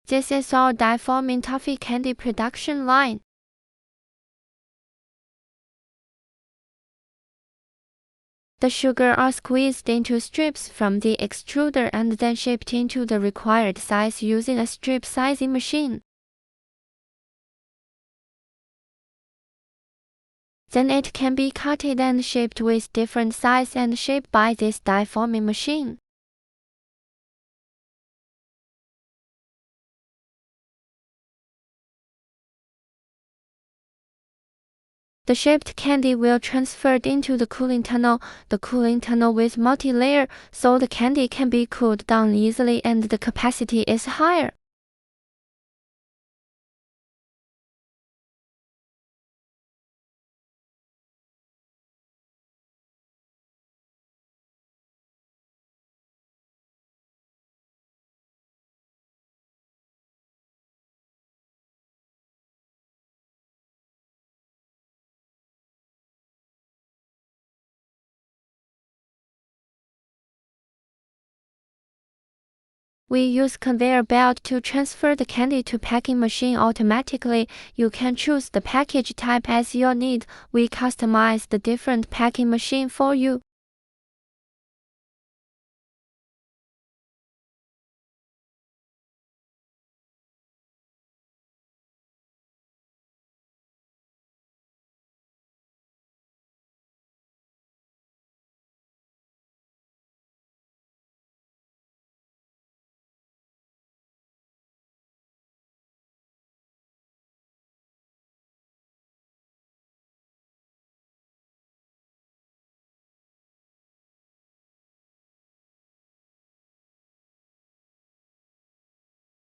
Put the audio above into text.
This is our die-forming toffee candy production line. The sugar are squeezed into strips from the extruder and then shaped into the required size using a strip sizing machine. Then it can be cutted and shaped with different size and shape by this die-forming machine. The shaped candy will transferred into the cooling tunnel. The cooling tunnel with multi-layer, so the candy can be cooled down easily and the capacity is higher. We use conveyor belt to transfer the candy to packing machine automatically. You can choose the package type as your need. We customize the different packing machine for you.